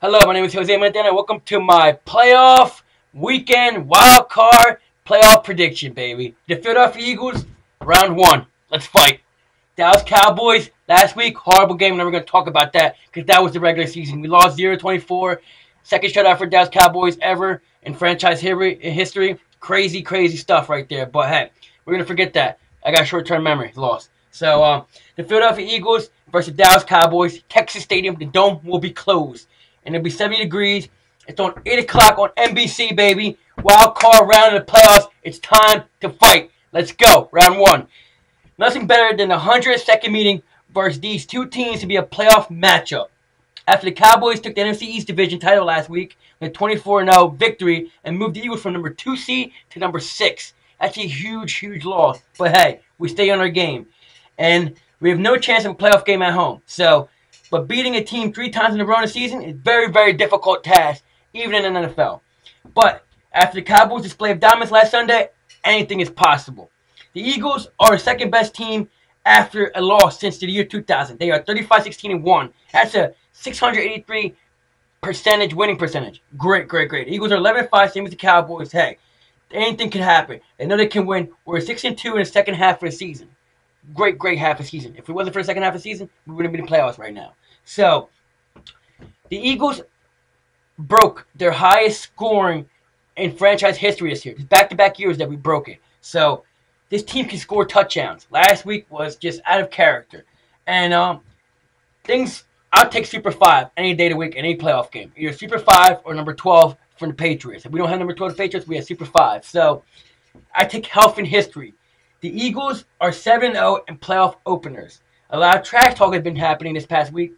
Hello, my name is Jose Montana. Welcome to my playoff weekend wild card playoff prediction, baby. The Philadelphia Eagles, round one. Let's fight. Dallas Cowboys, last week, horrible game. We're never going to talk about that because that was the regular season. We lost 0-24. Second shutout for Dallas Cowboys ever in franchise history. Crazy, crazy stuff right there. But hey, we're going to forget that. I got short-term memory loss. So, the Philadelphia Eagles versus Dallas Cowboys, Texas Stadium, the dome will be closed. And it'll be 70 degrees. It's on 8 o'clock on NBC, baby. Wild card round of the playoffs. It's time to fight. Let's go. Round one. Nothing better than the 102nd meeting versus these two teams to be a playoff matchup. After the Cowboys took the NFC East Division title last week with a 24-0 victory and moved the Eagles from number 2 seed to number 6. That's a huge, huge loss. But hey, we stay on our game. And we have no chance of a playoff game at home. But beating a team 3 times in a row in a season is a very, very difficult task, even in the NFL. But after the Cowboys' display of dominance last Sunday, anything is possible. The Eagles are the second best team after a loss since the year 2000. They are 35-16-1. That's a 683% winning percentage. Great, great, great. The Eagles are 11-5, same as the Cowboys. Hey, anything can happen. They know they can win. We're 6-2 in the second half of the season. Great, great half of the season. If it wasn't for the second half of the season, we wouldn't be in the playoffs right now. So, the Eagles broke their highest scoring in franchise history this year. It's back-to-back years that we broke it. So, this team can score touchdowns. Last week was just out of character. And I'll take Super 5 any day of the week, any playoff game. Either Super 5 or number 12 from the Patriots. If we don't have number 12 the Patriots, we have Super 5. So, I take health and history. The Eagles are 7-0 in playoff openers. A lot of trash talk has been happening this past week,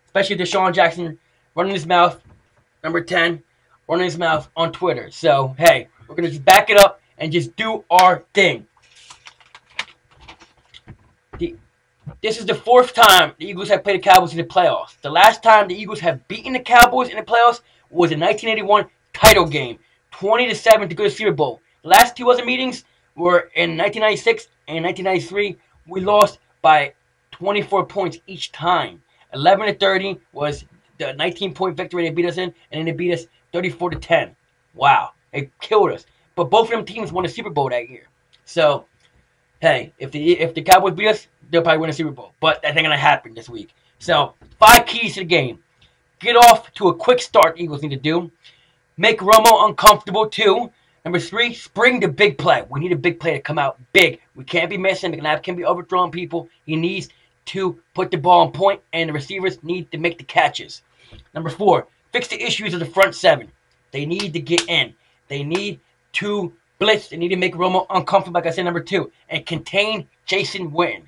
especially Deshaun Jackson running his mouth, number 10, running his mouth on Twitter. So, hey, we're going to just back it up and just do our thing. This is the 4th time the Eagles have played the Cowboys in the playoffs. The last time the Eagles have beaten the Cowboys in the playoffs was the 1981 title game, 20-7 to go to the Super Bowl. The last 2 other meetings were in 1996 and 1993. We lost by 24 points each time. 11-30 was the 19-point victory they beat us in, and then they beat us 34-10. Wow, they killed us. But both of them teams won the Super Bowl that year. So, hey, if the Cowboys beat us, they'll probably win the Super Bowl. But that ain't gonna happen this week. So, 5 keys to the game: get off to a quick start. The Eagles need to do. Make Romo uncomfortable too. Number 3, spring the big play. We need a big play to come out big. We can't be missing. McNabb can't be overthrowing people. He needs to put the ball on point, and the receivers need to make the catches. Number 4, fix the issues of the front 7. They need to get in. They need to blitz. They need to make Romo uncomfortable, like I said, number 2, and contain Jason Witten.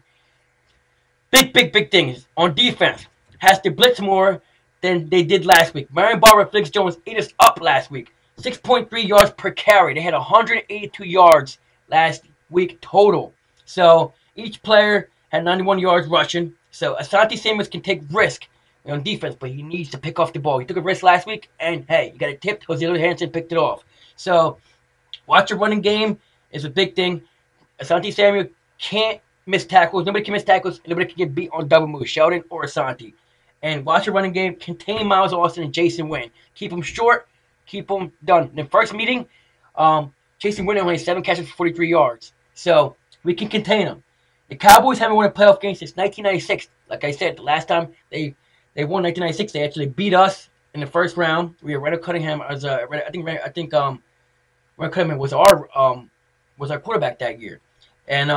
Big things. On defense, has to blitz more than they did last week. Marion Barber and Felix Jones ate us up last week. 6.3 yards per carry. They had 182 yards last week total. So each player had 91 yards rushing. So Asante Samuels can take risk on defense, but he needs to pick off the ball. He took a risk last week, and hey, you got it tipped. Jose Hansen picked it off. So watch your running game is a big thing. Asante Samuel can't miss tackles. Nobody can miss tackles. Nobody can get beat on double moves, Sheldon or Asante. And watch your running game. Contain Miles Austin and Jason Witten. Keep them short. Keep them done. In the first meeting, Jason Witten only had 7 catches for 43 yards. So we can contain them. The Cowboys haven't won a playoff game since 1996. Like I said, the last time they won 1996, they actually beat us in the first round. We had Randall Cunningham as I think Randall Cunningham was our quarterback that year. And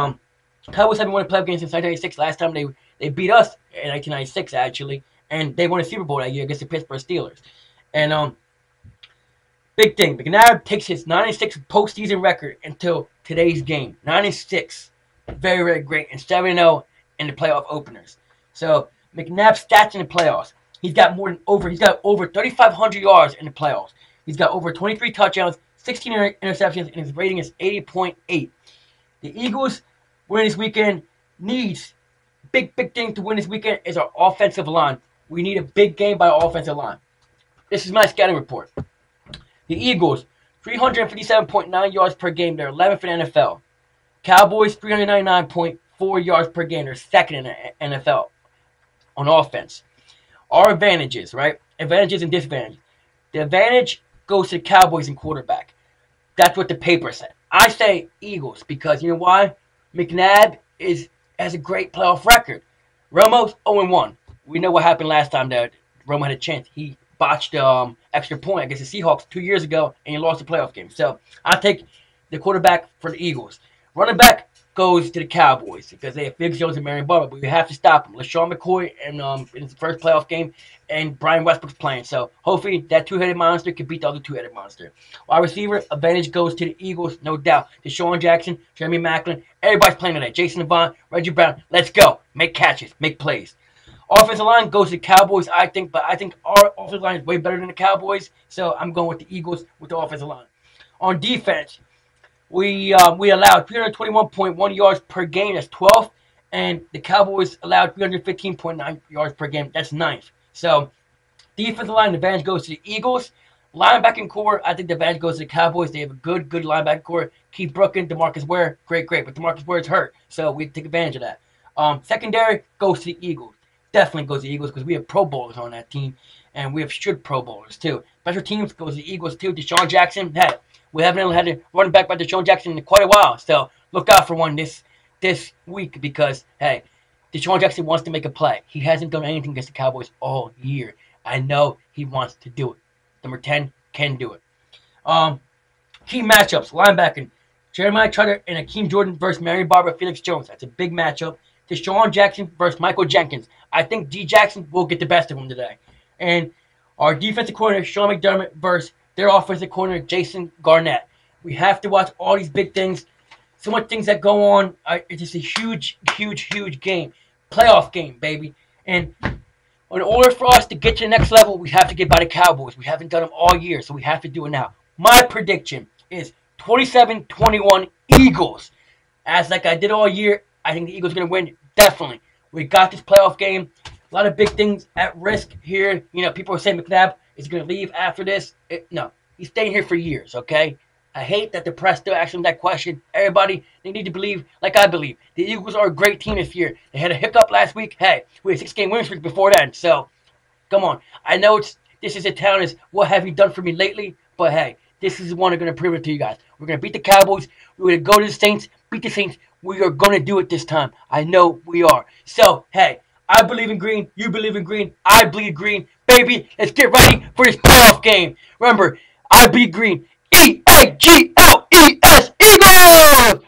Cowboys haven't won a playoff game since 1996. Last time they beat us in 1996 actually, and they won a Super Bowl that year against the Pittsburgh Steelers. And big thing, McNabb takes his 9-6 postseason record until today's game. 9-6, very, very great, and 7-0 in the playoff openers. So McNabb's stats in the playoffs: he's got over 3,500 yards in the playoffs. He's got over 23 touchdowns, 16 interceptions, and his rating is 80.8. The Eagles winning this weekend needs big thing to win this weekend is our offensive line. We need a big game by our offensive line. This is my scouting report. The Eagles, 357.9 yards per game. They're 11th in the NFL. Cowboys, 399.4 yards per game. They're second in the NFL on offense. Our advantages, right? advantages and disadvantages. The advantage goes to the Cowboys in quarterback. That's what the paper said. I say Eagles because you know why? McNabb has a great playoff record. Romo's 0-1. We know what happened last time that Romo had a chance. He botched extra point against the Seahawks 2 years ago, and he lost the playoff game. So I take the quarterback for the Eagles. Running back goes to the Cowboys because they have Big Jones and Marion Barber, but we have to stop them. LaShawn McCoy in his first playoff game, and Brian Westbrook's playing. So hopefully that two-headed monster can beat the other two-headed monster. Wide receiver, advantage goes to the Eagles, no doubt. Deshaun Jackson, Jeremy Maclin, everybody's playing today. Jason Devon, Reggie Brown, let's go. Make catches, make plays. Offensive line goes to the Cowboys, I think, but I think our offensive line is way better than the Cowboys, so I'm going with the Eagles with the offensive line. On defense, we allowed 321.1 yards per game. That's 12th. And the Cowboys allowed 315.9 yards per game. That's 9th. So, defensive line, the advantage goes to the Eagles. Linebacking core, I think the advantage goes to the Cowboys. They have a good linebacking core. Keith Brooklyn, DeMarcus Ware, great. But DeMarcus Ware is hurt, so we take advantage of that. Secondary goes to the Eagles. Definitely goes to the Eagles because we have Pro Bowlers on that team, and we have should Pro Bowlers too. Special teams goes to the Eagles too. Deshaun Jackson, hey, we haven't had a running back by Deshaun Jackson in quite a while, so look out for one this week because, hey, Deshaun Jackson wants to make a play. He hasn't done anything against the Cowboys all year. I know he wants to do it. Number 10 can do it. Key matchups, linebacking. Jeremiah Trotter and Akeem Jordan versus Marion Barber, Felix Jones. That's a big matchup. Deshaun Jackson versus Michael Jenkins. I think D. Jackson will get the best of him today. And our defensive corner, Sean McDermott versus their offensive corner, Jason Garnett. We have to watch all these big things. So much things that go on. It's just a huge game. Playoff game, baby. And in order for us to get to the next level, we have to get by the Cowboys. We haven't done them all year, so we have to do it now. My prediction is 27-21 Eagles. As like I did all year, I think the Eagles are going to win. Definitely. We got this playoff game. A lot of big things at risk here. You know, people are saying McNabb is going to leave after this. No, he's staying here for years, okay? I hate that the press still asks him that question. Everybody, they need to believe like I believe. The Eagles are a great team this year. They had a hiccup last week. Hey, we had a 6-game winning streak before then. So, come on. I know this is a town is what have you done for me lately? But, hey, this is one I'm going to prove it to you guys. We're going to beat the Cowboys. We're going to go to the Saints, beat the Saints. We are going to do it this time. I know we are. So, hey, I believe in green. You believe in green. I bleed green. Baby, let's get ready for this playoff game. Remember, I bleed green. E-A-G-L-E-S, Eagles!